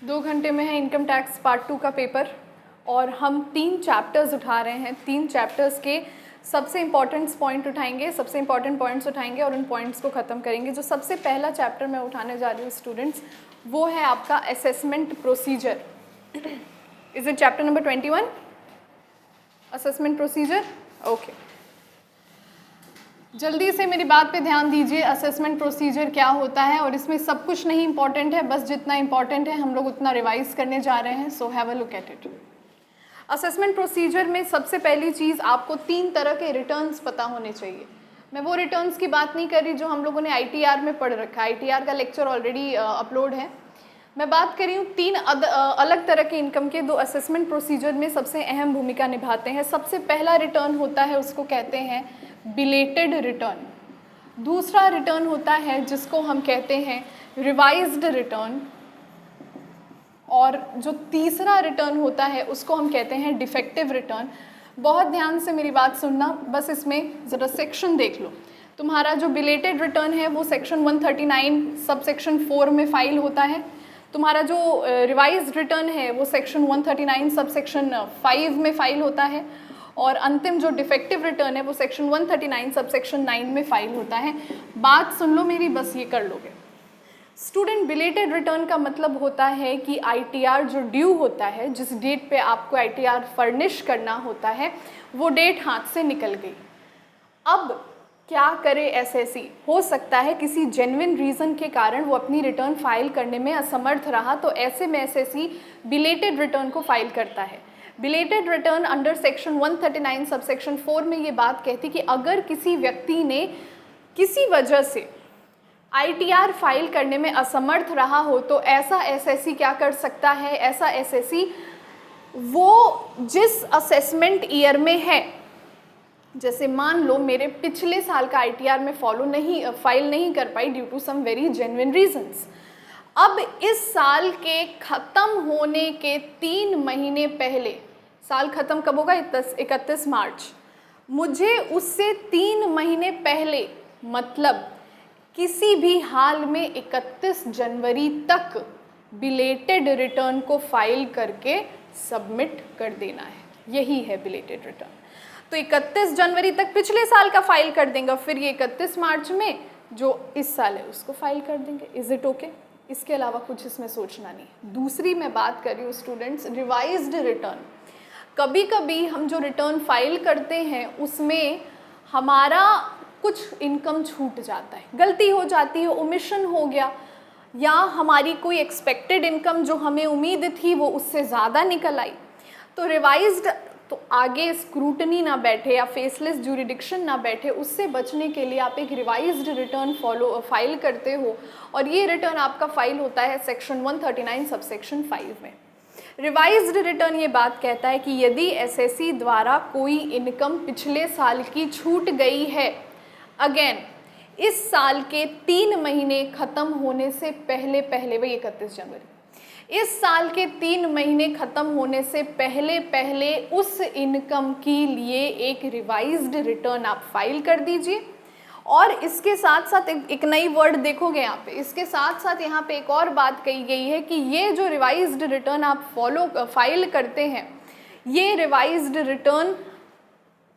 2 घंटे में है इनकम टैक्स पार्ट 2 का पेपर और हम 3 चैप्टर्स उठा रहे हैं। 3 चैप्टर्स के सबसे इम्पॉर्टेंट पॉइंट उठाएंगे, सबसे इम्पॉर्टेंट पॉइंट्स उठाएंगे और उन पॉइंट्स को ख़त्म करेंगे। जो सबसे पहला चैप्टर मैं उठाने जा रही हूँ स्टूडेंट्स, वो है आपका assessment procedure. Is it chapter number 21 assessment procedure? Okay, जल्दी से मेरी बात पे ध्यान दीजिए। असेसमेंट प्रोसीजर क्या होता है, और इसमें सब कुछ नहीं इंपॉर्टेंट है, बस जितना इंपॉर्टेंट है हम लोग उतना रिवाइज करने जा रहे हैं। So have a look at it. Assessment procedure में सबसे पहली चीज़, आपको 3 तरह के रिटर्न्स पता होने चाहिए। मैं वो रिटर्न्स की बात नहीं कर रही जो हम लोगों ने ITR में पढ़ रखा है। ITR का लेक्चर ऑलरेडी अपलोड है। मैं बात कर रही हूँ 3 अलग तरह के इनकम के। 2 असेसमेंट प्रोसीजर में सबसे अहम भूमिका निभाते हैं। सबसे पहला रिटर्न होता है, उसको कहते हैं बिलेटेड रिटर्न। दूसरा रिटर्न होता है जिसको हम कहते हैं रिवाइज्ड रिटर्न, और जो तीसरा रिटर्न होता है उसको हम कहते हैं डिफेक्टिव रिटर्न। बहुत ध्यान से मेरी बात सुनना, बस इसमें ज़रा सेक्शन देख लो। तुम्हारा जो बिलेटेड रिटर्न है वो सेक्शन 139 सब सेक्शन 4 में फाइल होता है। तुम्हारा जो रिवाइज्ड रिटर्न है वो सेक्शन 139 सब सेक्शन 5 में फाइल होता है, और अंतिम जो डिफेक्टिव रिटर्न है वो सेक्शन 139 सब सेक्शन 9 में फाइल होता है। बात सुन लो मेरी, बस ये कर लोगे। स्टूडेंट, बिलेटेड रिटर्न का मतलब होता है कि ITR जो ड्यू होता है, जिस डेट पे आपको ITR फर्निश करना होता है, वो डेट हाथ से निकल गई। अब क्या करे SSE? हो सकता है किसी जेन्युइन रीज़न के कारण वो अपनी रिटर्न फाइल करने में असमर्थ रहा, तो ऐसे में SSE बिलेटेड रिटर्न को फाइल करता है। Belated return under section 139 sub section 4 में ये बात कहती कि अगर किसी व्यक्ति ने किसी वजह से ITR फाइल करने में असमर्थ रहा हो, तो ऐसा SSE क्या कर सकता है? ऐसा SSE वो जिस असेसमेंट ईयर में है, जैसे मान लो मेरे पिछले साल का ITR में फाइल नहीं कर पाई due to some very genuine reasons. अब इस साल के ख़त्म होने के 3 महीने पहले, साल ख़त्म कब होगा? 31 मार्च। मुझे उससे 3 महीने पहले, मतलब किसी भी हाल में 31 जनवरी तक बिलेटेड रिटर्न को फाइल करके सबमिट कर देना है। यही है बिलेटेड रिटर्न। तो 31 जनवरी तक पिछले साल का फाइल कर देंगे, फिर ये 31 मार्च में जो इस साल है उसको फाइल कर देंगे। Is it okay? इसके अलावा कुछ इसमें सोचना नहीं। दूसरी मैं बात कर रही हूँ स्टूडेंट्स, रिवाइज्ड रिटर्न। कभी कभी हम जो रिटर्न फाइल करते हैं उसमें हमारा कुछ इनकम छूट जाता है, गलती हो जाती है, ओमिशन हो गया, या हमारी कोई एक्सपेक्टेड इनकम जो हमें उम्मीद थी वो उससे ज़्यादा निकल आई। तो रिवाइज्ड, तो आगे स्क्रूटनी ना बैठे या फेसलेस ज्यूरिडिक्शन ना बैठे, उससे बचने के लिए आप एक रिवाइज्ड रिटर्न फाइल करते हो, और ये रिटर्न आपका फाइल होता है सेक्शन 139 सब सेक्शन 5 में। रिवाइज्ड रिटर्न ये बात कहता है कि यदि SSE द्वारा कोई इनकम पिछले साल की छूट गई है, अगेन इस साल के 3 महीने ख़त्म होने से पहले वही 31 जनवरी, इस साल के 3 महीने ख़त्म होने से पहले उस इनकम के लिए एक रिवाइज्ड रिटर्न आप फाइल कर दीजिए। और इसके साथ साथ एक नई वर्ड देखोगे यहाँ पे, इसके साथ साथ यहाँ पे एक और बात कही गई है कि ये जो रिवाइज्ड रिटर्न आप फाइल करते हैं, ये revised return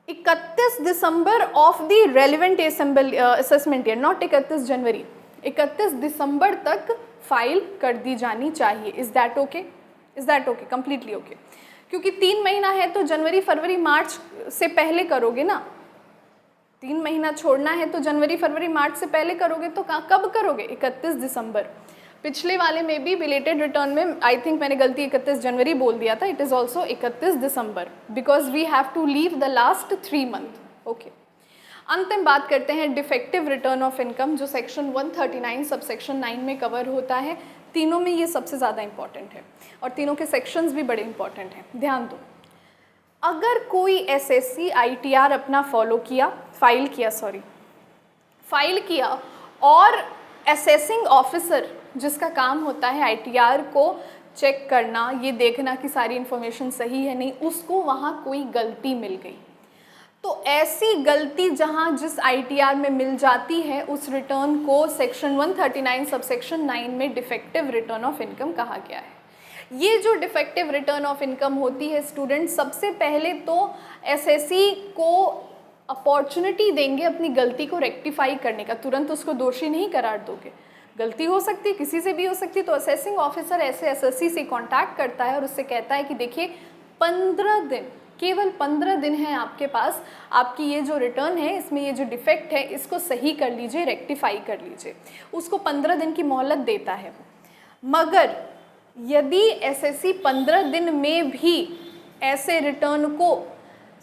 31 December of the relevant assessment year, not 31 जनवरी, 31 दिसंबर तक फाइल कर दी जानी चाहिए। Is that okay? Is that okay? Completely okay. क्योंकि 3 महीना है तो जनवरी फरवरी मार्च से पहले करोगे ना। 3 महीना छोड़ना है तो जनवरी फरवरी मार्च से पहले करोगे, तो कब करोगे? 31 दिसंबर। पिछले वाले में भी बिलेटेड रिटर्न में आई थिंक मैंने गलती 31 जनवरी बोल दिया था, it is also 31 December because we have to leave the last 3 month. Okay, अंतिम बात करते हैं डिफेक्टिव रिटर्न ऑफ इनकम, जो सेक्शन 139 सब सेक्शन 9 में कवर होता है। तीनों में ये सबसे ज़्यादा इंपॉर्टेंट है, और तीनों के सेक्शंस भी बड़े इंपॉर्टेंट हैं। ध्यान दो, अगर कोई SSE ITR अपना फाइल किया और असेसिंग ऑफिसर, जिसका काम होता है ITR को चेक करना, ये देखना कि सारी इन्फॉर्मेशन सही है नहीं, उसको वहाँ कोई गलती मिल गई, तो ऐसी गलती जिस ITR में मिल जाती है, उस रिटर्न को सेक्शन 139 सब सेक्शन 9 में डिफेक्टिव रिटर्न ऑफ इनकम कहा गया है। ये जो डिफेक्टिव रिटर्न ऑफ इनकम होती है स्टूडेंट, सबसे पहले तो एसएससी को अपॉर्चुनिटी देंगे अपनी गलती को रेक्टिफाई करने का, तुरंत उसको दोषी नहीं करार दोगे, गलती हो सकती है, किसी से भी हो सकती है। तो असेसिंग ऑफिसर ऐसे एसएससी से कांटेक्ट करता है और उससे कहता है कि देखिए 15 दिन, केवल 15 दिन है आपके पास, आपकी ये जो रिटर्न है इसमें ये जो डिफेक्ट है इसको सही कर लीजिए, रेक्टिफाई कर लीजिए। उसको 15 दिन की मोहलत देता है। मगर यदि एसएससी 15 दिन में भी ऐसे रिटर्न को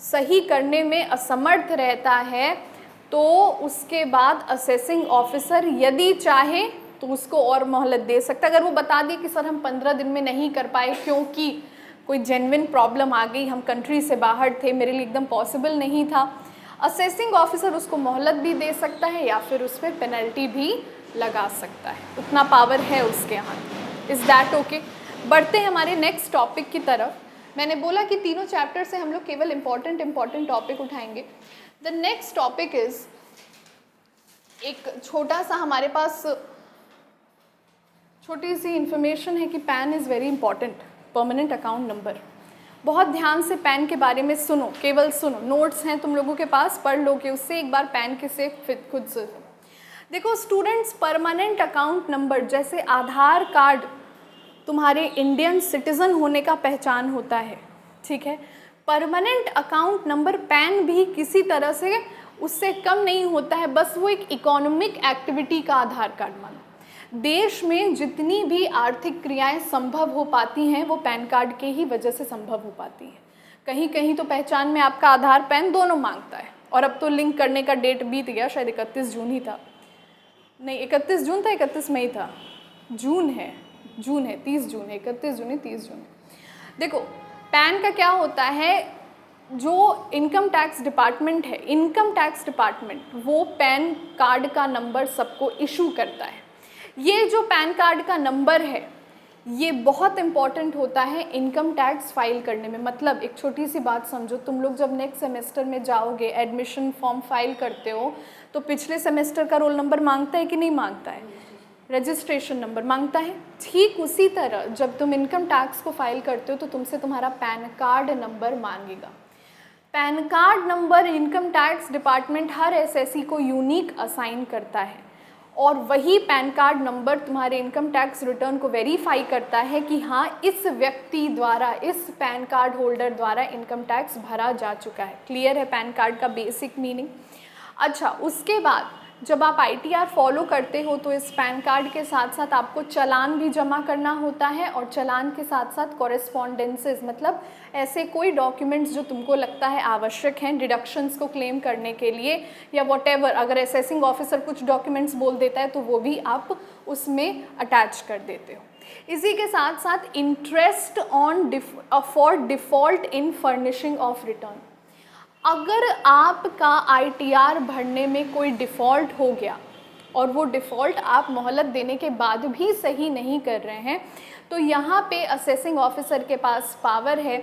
सही करने में असमर्थ रहता है तो उसके बाद असेसिंग ऑफिसर यदि चाहे तो उसको और मोहलत दे सकता है। अगर वो बता दिए कि सर हम 15 दिन में नहीं कर पाए क्योंकि कोई जेन्युइन प्रॉब्लम आ गई, हम कंट्री से बाहर थे, मेरे लिए एकदम पॉसिबल नहीं था, असेसिंग ऑफिसर उसको मोहलत भी दे सकता है या फिर उस पर पेनल्टी भी लगा सकता है, उतना पावर है उसके हाथ। Is that okay? बढ़ते हैं हमारे नेक्स्ट टॉपिक की तरफ। मैंने बोला कि तीनों चैप्टर से हम लोग केवल इम्पॉर्टेंट टॉपिक उठाएंगे। द नेक्स्ट टॉपिक इज़, एक छोटा सा हमारे पास छोटी सी इंफॉर्मेशन है कि pan is very important, permanent account number. बहुत ध्यान से पैन के बारे में सुनो, केवल सुनो, नोट्स हैं तुम लोगों के पास, पढ़ लो कि उससे एक बार पैन के से खुद से देखो स्टूडेंट्स। परमानेंट अकाउंट नंबर जैसे आधार कार्ड तुम्हारे इंडियन सिटीज़न होने का पहचान होता है, ठीक है, परमानेंट अकाउंट नंबर पैन भी किसी तरह से उससे कम नहीं होता है, बस वो एक इकोनॉमिक एक्टिविटी का आधार कार्ड मानो। देश में जितनी भी आर्थिक क्रियाएं संभव हो पाती हैं वो पैन कार्ड के ही वजह से संभव हो पाती हैं। कहीं कहीं तो पहचान में आपका आधार पैन दोनों मांगता है, और अब तो लिंक करने का डेट बीत गया, शायद 31 जून ही था, नहीं 31 जून था, 31 मई था, जून है 30 जून है, 31 जून है, 30 जून है। देखो पैन का क्या होता है, जो इनकम टैक्स डिपार्टमेंट है, इनकम टैक्स डिपार्टमेंट वो पैन कार्ड का नंबर सबको इशू करता है। ये जो पैन कार्ड का नंबर है ये बहुत इंपॉर्टेंट होता है इनकम टैक्स फाइल करने में। मतलब एक छोटी सी बात समझो, तुम लोग जब नेक्स्ट सेमेस्टर में जाओगे, एडमिशन फॉर्म फाइल करते हो, तो पिछले सेमेस्टर का रोल नंबर मांगता है कि नहीं मांगता है, रजिस्ट्रेशन नंबर मांगता है। ठीक उसी तरह जब तुम इनकम टैक्स को फाइल करते हो तो तुमसे तुम्हारा पैन कार्ड नंबर मांगेगा। PAN card number income tax department हर एसएससी को यूनिक असाइन करता है, और वही पैन कार्ड नंबर तुम्हारे इनकम टैक्स रिटर्न को वेरीफाई करता है कि हाँ इस व्यक्ति द्वारा, इस पैन कार्ड होल्डर द्वारा इनकम टैक्स भरा जा चुका है। क्लियर है पैन कार्ड का बेसिक मीनिंग? अच्छा, उसके बाद जब आप आईटीआर फॉलो करते हो तो इस पैन कार्ड के साथ साथ आपको चालान भी जमा करना होता है, और चालान के साथ साथ कॉरेस्पॉन्डेंसेस, मतलब ऐसे कोई डॉक्यूमेंट्स जो तुमको लगता है आवश्यक हैं डिडक्शंस को क्लेम करने के लिए या व्हाटएवर, अगर असेसिंग ऑफिसर कुछ डॉक्यूमेंट्स बोल देता है तो वो भी आप उसमें अटैच कर देते हो। इसी के साथ साथ interest on for default in furnishing of return. अगर आपका आईटीआर भरने में कोई डिफ़ॉल्ट हो गया और वो डिफ़ॉल्ट आप मोहलत देने के बाद भी सही नहीं कर रहे हैं, तो यहाँ पे असेसिंग ऑफिसर के पास पावर है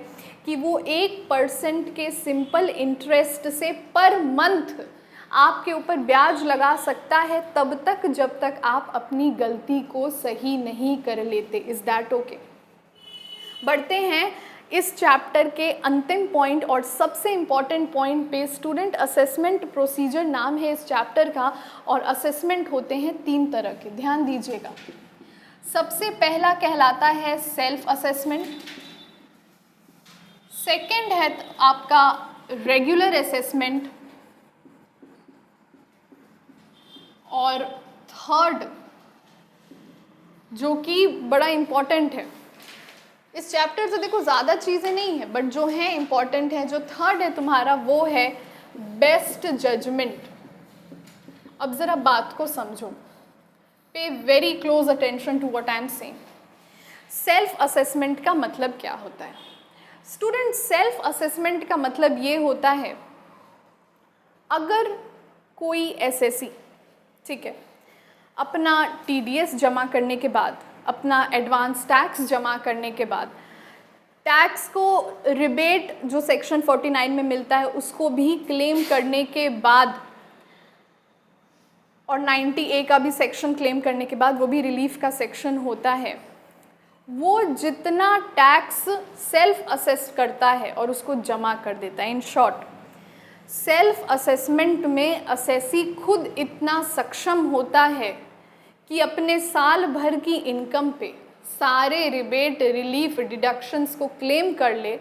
कि वो 1% के सिंपल इंटरेस्ट से पर मंथ आपके ऊपर ब्याज लगा सकता है, तब तक जब तक आप अपनी गलती को सही नहीं कर लेते। Is that okay? बढ़ते हैं इस चैप्टर के अंतिम पॉइंट और सबसे इम्पॉर्टेंट पॉइंट पे। स्टूडेंट असेसमेंट प्रोसीजर नाम है इस चैप्टर का, और असेसमेंट होते हैं 3 तरह के, ध्यान दीजिएगा। सबसे पहला कहलाता है सेल्फ असेसमेंट, सेकंड है आपका रेगुलर असेसमेंट, और थर्ड जो कि बड़ा इम्पॉर्टेंट है इस चैप्टर से, देखो ज़्यादा चीज़ें नहीं है बट जो है इम्पॉर्टेंट है, जो थर्ड है तुम्हारा वो है बेस्ट जजमेंट। अब ज़रा बात को समझो, pay very close attention to what I am saying. Self assessment का मतलब क्या होता है स्टूडेंट? सेल्फ असेसमेंट का मतलब ये होता है, अगर कोई एसएससी, ठीक है, अपना टीडीएस जमा करने के बाद, अपना एडवांस टैक्स जमा करने के बाद, टैक्स को रिबेट जो सेक्शन 49 में मिलता है उसको भी क्लेम करने के बाद, और 90A का भी सेक्शन क्लेम करने के बाद, वो भी रिलीफ का सेक्शन होता है, वो जितना टैक्स सेल्फ असेस करता है और उसको जमा कर देता है। इन शॉर्ट, सेल्फ असेसमेंट में असेसी खुद इतना सक्षम होता है कि अपने साल भर की इनकम पे सारे रिबेट, रिलीफ, डिडक्शंस को क्लेम कर ले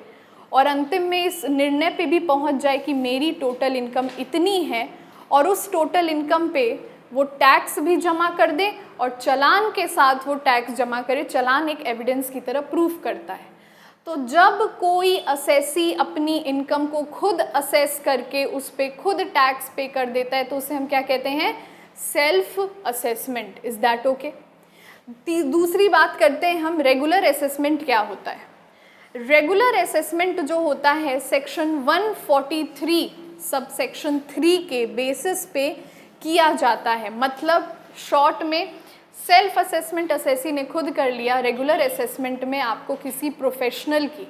और अंतिम में इस निर्णय पे भी पहुंच जाए कि मेरी टोटल इनकम इतनी है, और उस टोटल इनकम पे वो टैक्स भी जमा कर दे और चालान के साथ वो टैक्स जमा करे। चालान एक एविडेंस की तरह प्रूफ करता है। तो जब कोई असेसी अपनी इनकम को खुद असेस करके उस पर खुद टैक्स पे कर देता है तो उसे हम क्या कहते हैं? Self assessment. Is that okay? दूसरी बात करते हैं हम, रेगुलर असेसमेंट क्या होता है। रेगुलर असेसमेंट जो होता है सेक्शन 143 सब सेक्शन 3 के बेसिस पे किया जाता है। मतलब शॉर्ट में, सेल्फ असेसमेंट असेसी ने खुद कर लिया। रेगुलर असेसमेंट में आपको किसी प्रोफेशनल की,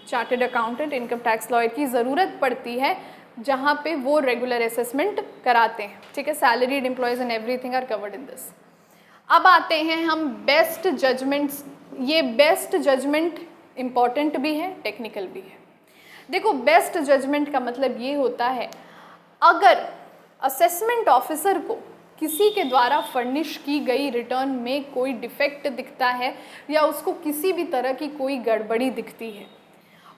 chartered accountant, income tax lawyer की ज़रूरत पड़ती है जहाँ पे वो रेगुलर असेसमेंट कराते हैं। ठीक है, salaried employees and everything are covered in this. अब आते हैं हम बेस्ट जजमेंट्स। ये बेस्ट जजमेंट इम्पॉर्टेंट भी है, टेक्निकल भी है। देखो, बेस्ट जजमेंट का मतलब ये होता है, अगर असेसमेंट ऑफिसर को किसी के द्वारा फर्निश की गई रिटर्न में कोई डिफेक्ट दिखता है या उसको किसी भी तरह की कोई गड़बड़ी दिखती है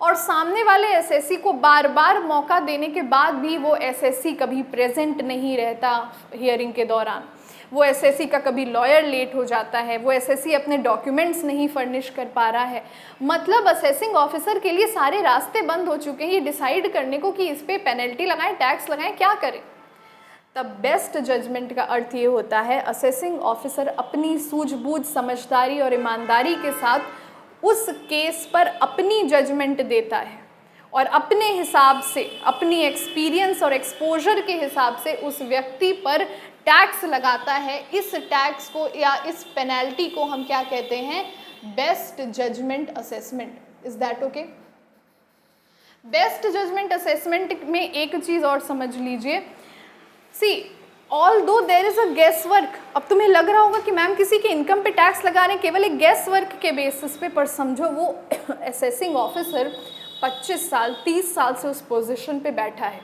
और सामने वाले एसएससी को बार बार मौका देने के बाद भी वो एसएससी कभी प्रेजेंट नहीं रहता हियरिंग के दौरान, वो एसएससी का कभी लॉयर लेट हो जाता है, वो एसएससी अपने डॉक्यूमेंट्स नहीं फर्निश कर पा रहा है, मतलब असेसिंग ऑफिसर के लिए सारे रास्ते बंद हो चुके हैं ये डिसाइड करने को कि इस पर पेनल्टी लगाएं, टैक्स लगाएं, क्या करें। तब बेस्ट जजमेंट का अर्थ ये होता है, असेसिंग ऑफिसर अपनी सूझबूझ, समझदारी और ईमानदारी के साथ उस केस पर अपनी जजमेंट देता है और अपने हिसाब से, अपनी एक्सपीरियंस और एक्सपोजर के हिसाब से उस व्यक्ति पर टैक्स लगाता है। इस टैक्स को या इस पेनल्टी को हम क्या कहते हैं? Best judgement assessment. Is that okay? Best judgement assessment में एक चीज़ और समझ लीजिए, see although there is a guess work. अब तुम्हें लग रहा होगा कि मैम किसी के इनकम पे टैक्स लगा रहे हैं केवल एक गेस वर्क के बेसिस पे, पर समझो वो असेसिंग ऑफिसर 25 साल 30 साल से उस पोजीशन पे बैठा है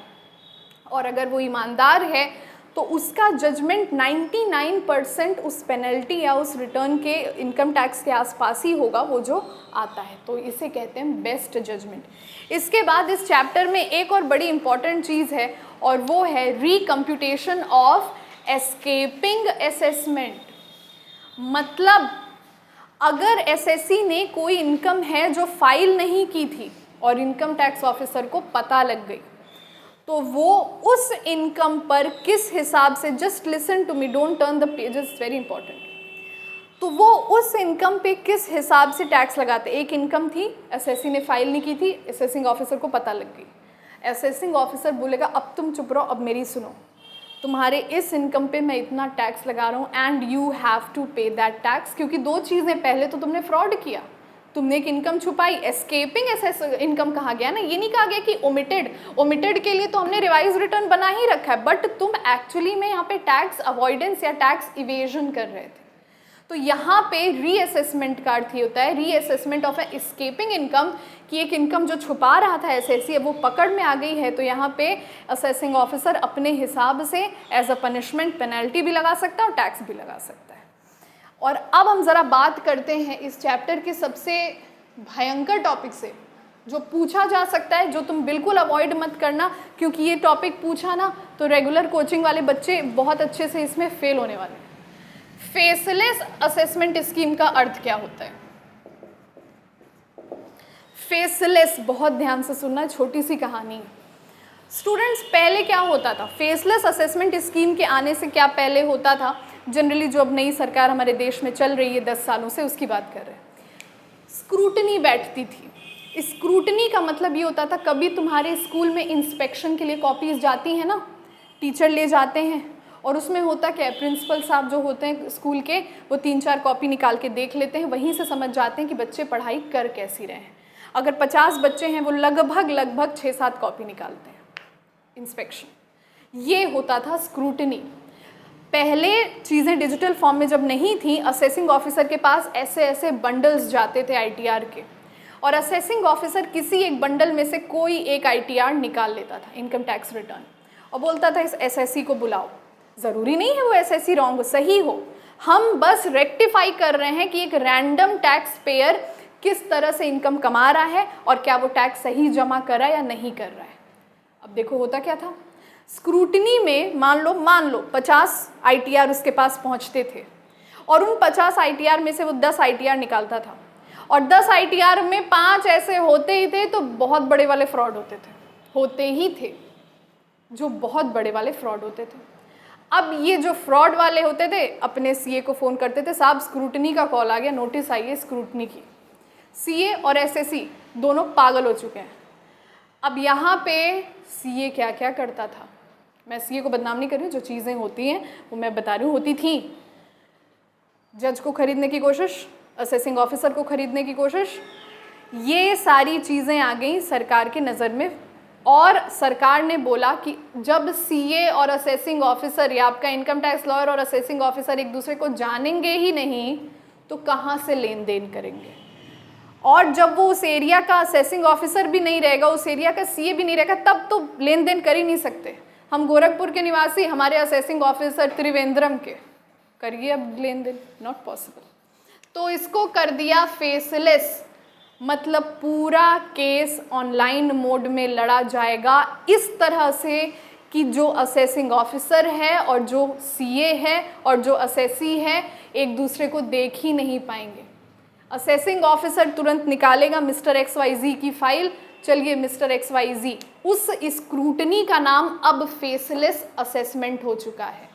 और अगर वो ईमानदार है तो उसका जजमेंट 99% उस पेनल्टी या उस रिटर्न के इनकम टैक्स के आसपास ही होगा वो जो आता है, तो इसे कहते हैं बेस्ट जजमेंट। इसके बाद इस चैप्टर में एक और बड़ी इंपॉर्टेंट चीज़ है और वो है रिकम्प्यूटेशन ऑफ एस्केपिंग असेसमेंट। मतलब अगर एसएससी ने कोई इनकम है जो फाइल नहीं की थी और इनकम टैक्स ऑफिसर को पता लग गई, तो वो उस इनकम पर किस हिसाब से, just listen to me, don't turn the pages, very important, तो वो उस इनकम पे किस हिसाब से टैक्स लगाते। एक इनकम थी, एसएससी ने फाइल नहीं की थी, असेसिंग ऑफिसर को पता लग गई, असेसिंग ऑफिसर बोलेगा अब तुम चुप रहो, अब मेरी सुनो, तुम्हारे इस इनकम पे मैं इतना टैक्स लगा रहा हूँ एंड यू हैव टू पे दैट टैक्स। क्योंकि दो चीज़ें, पहले तो तुमने फ्रॉड किया, तुमने एक इनकम छुपाई, एस्केपिंग इनकम कहा गया ना, ये नहीं कहा गया कि ओमिटेड के लिए तो हमने रिवाइज रिटर्न बना ही रखा है, बट तुम एक्चुअली में यहाँ पे टैक्स अवॉइडेंस या टैक्स इवेजन कर रहे थे। तो यहाँ पे रीअसेसमेंट का अर्थ ये होता है, रीअसेसमेंट ऑफ एस्केपिंग इनकम, कि एक इनकम जो छुपा रहा था एसएससी वो पकड़ में आ गई है, तो यहाँ पे असेसिंग ऑफिसर अपने हिसाब से एज अ पनिशमेंट पेनल्टी भी लगा सकता है और टैक्स भी लगा सकता है। और अब हम ज़रा बात करते हैं इस चैप्टर के सबसे भयंकर टॉपिक से, जो पूछा जा सकता है, जो तुम बिल्कुल अवॉइड मत करना, क्योंकि ये टॉपिक पूछा ना तो रेगुलर कोचिंग वाले बच्चे बहुत अच्छे से इसमें फेल होने वाले हैं। फेसलेस असेसमेंट स्कीम का अर्थ क्या होता है? फेसलेस, बहुत ध्यान से सुनना, छोटी सी कहानी है स्टूडेंट्स। पहले क्या होता था? फेसलेस असेसमेंट स्कीम के आने से क्या पहले होता था? जनरली जो अब नई सरकार हमारे देश में चल रही है 10 सालों से, उसकी बात कर रहे हैं। स्क्रूटनी बैठती थी। स्क्रूटनी का मतलब ये होता था, कभी तुम्हारे स्कूल में इंस्पेक्शन के लिए कॉपीज जाती हैं ना, टीचर ले जाते हैं, और उसमें होता क्या है, प्रिंसिपल साहब जो होते हैं स्कूल के, वो 3-4 कॉपी निकाल के देख लेते हैं, वहीं से समझ जाते हैं कि बच्चे पढ़ाई कर कैसी रहे हैं। अगर 50 बच्चे हैं वो लगभग 6-7 कॉपी निकालते हैं। इंस्पेक्शन, ये होता था स्क्रूटनी। पहले चीज़ें डिजिटल फॉर्म में जब नहीं थी, असेसिंग ऑफिसर के पास ऐसे ऐसे बंडल्स जाते थे आईटीआर के, और असेसिंग ऑफिसर किसी एक बंडल में से कोई एक आईटीआर निकाल लेता था, इनकम टैक्स रिटर्न, और बोलता था इस एसएससी को बुलाओ। ज़रूरी नहीं है वो एसएससी रॉन्ग हो, सही हो, हम बस रेक्टिफाई कर रहे हैं कि एक रैंडम टैक्स पेयर किस तरह से इनकम कमा रहा है और क्या वो टैक्स सही जमा कर रहा है या नहीं कर रहा है। अब देखो होता क्या था, स्क्रूटनी में मान लो 50 आईटीआर उसके पास पहुंचते थे, और उन 50 आईटीआर में से वो 10 आईटीआर निकालता था, और 10 आईटीआर में 5 ऐसे होते ही थे तो बहुत बड़े वाले फ्रॉड होते ही थे जो बहुत बड़े वाले फ्रॉड होते थे। अब ये जो फ्रॉड वाले होते थे अपने सीए को फ़ोन करते थे, साहब स्क्रूटनी का कॉल आ गया, नोटिस आई है स्क्रूटनी की। सीए और एसएससी दोनों पागल हो चुके हैं। अब यहाँ पे सीए क्या क्या करता था, मैं सीए को बदनाम नहीं कर रही हूँ, जो चीज़ें होती हैं वो मैं बता रही हूँ, होती थी। जज को खरीदने की कोशिश, असेसिंग ऑफिसर को खरीदने की कोशिश, ये सारी चीज़ें आ गई सरकार के नज़र में, और सरकार ने बोला कि जब सीए और असेसिंग ऑफिसर या आपका इनकम टैक्स लॉयर और असेसिंग ऑफिसर एक दूसरे को जानेंगे ही नहीं तो कहाँ से लेन देन करेंगे। और जब वो उस एरिया का असेसिंग ऑफिसर भी नहीं रहेगा, उस एरिया का सीए भी नहीं रहेगा, तब तो लेन देन कर ही नहीं सकते। हम गोरखपुर के निवासी, हमारे असेसिंग ऑफिसर त्रिवेंद्रम के, करिए अब लेन देन, नॉट पॉसिबल। तो इसको कर दिया फेसलेस, मतलब पूरा केस ऑनलाइन मोड में लड़ा जाएगा, इस तरह से कि जो असेसिंग ऑफिसर है और जो सीए है और जो असेसी है एक दूसरे को देख ही नहीं पाएंगे। असेसिंग ऑफिसर तुरंत निकालेगा मिस्टर XYZ की फाइल, चलिए मिस्टर XYZ, उस स्क्रूटनी का नाम अब फेसलेस असेसमेंट हो चुका है।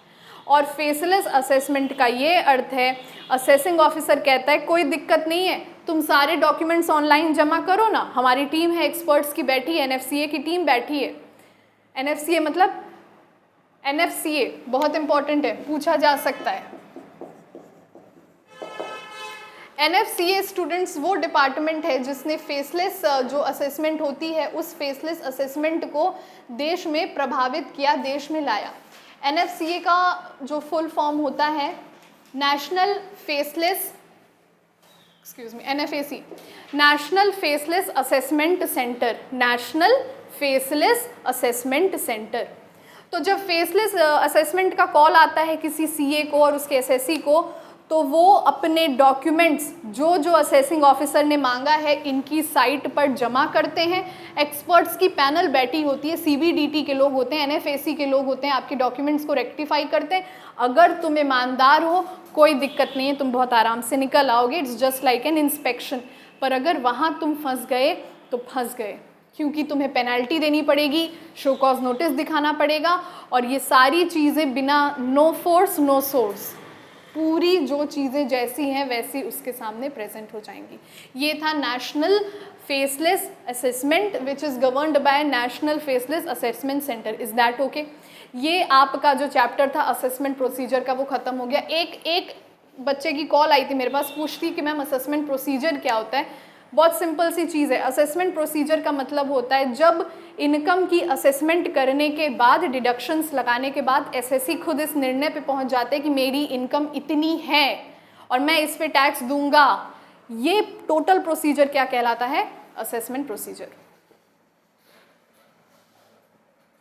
और फेसलेस असेसमेंट का ये अर्थ है, असेसिंग ऑफिसर कहता है कोई दिक्कत नहीं है, तुम सारे डॉक्यूमेंट्स ऑनलाइन जमा करो ना, हमारी टीम है एक्सपर्ट्स की बैठी है, NFCA की टीम बैठी है। NFCA मतलब NFCA बहुत इंपॉर्टेंट है, पूछा जा सकता है। NFCA स्टूडेंट्स वो डिपार्टमेंट है जिसने फेसलेस जो असेसमेंट होती है उस फेसलेस असेसमेंट को देश में प्रभावित किया, देश में लाया। NFCA का जो फुल फॉर्म होता है national faceless, NFAC, national faceless assessment centre, national faceless assessment centre. तो जब फेसलेस असेसमेंट का कॉल आता है किसी सीए को और उसके एसएससी को, तो वो अपने डॉक्यूमेंट्स जो जो असेसिंग ऑफिसर ने मांगा है इनकी साइट पर जमा करते हैं। एक्सपर्ट्स की पैनल बैठी होती है, CBDT के लोग होते हैं, NFAC के लोग होते हैं, आपके डॉक्यूमेंट्स को रेक्टिफाई करते हैं। अगर तुम ईमानदार हो कोई दिक्कत नहीं है, तुम बहुत आराम से निकल आओगे, it's just like an inspection. पर अगर वहाँ तुम फंस गए तो फंस गए, क्योंकि तुम्हें पेनल्टी देनी पड़ेगी, शो कॉज नोटिस दिखाना पड़ेगा, और ये सारी चीज़ें बिना नो फोर्स नो सोर्स, पूरी जो चीज़ें जैसी हैं वैसी उसके सामने प्रेजेंट हो जाएंगी। ये था national faceless assessment which is governed bye national faceless assessment centre. Is that okay? ये आपका जो चैप्टर था असेसमेंट प्रोसीजर का वो ख़त्म हो गया। एक बच्चे की कॉल आई थी मेरे पास, पूछती कि मैम असेसमेंट प्रोसीजर क्या होता है। बहुत सिंपल सी चीज़ है, असेसमेंट प्रोसीजर का मतलब होता है जब इनकम की असेसमेंट करने के बाद, डिडक्शंस लगाने के बाद एसएससी खुद इस निर्णय पे पहुंच जाते हैं कि मेरी इनकम इतनी है और मैं इस पे टैक्स दूंगा। ये टोटल प्रोसीजर क्या कहलाता है? Assessment procedure.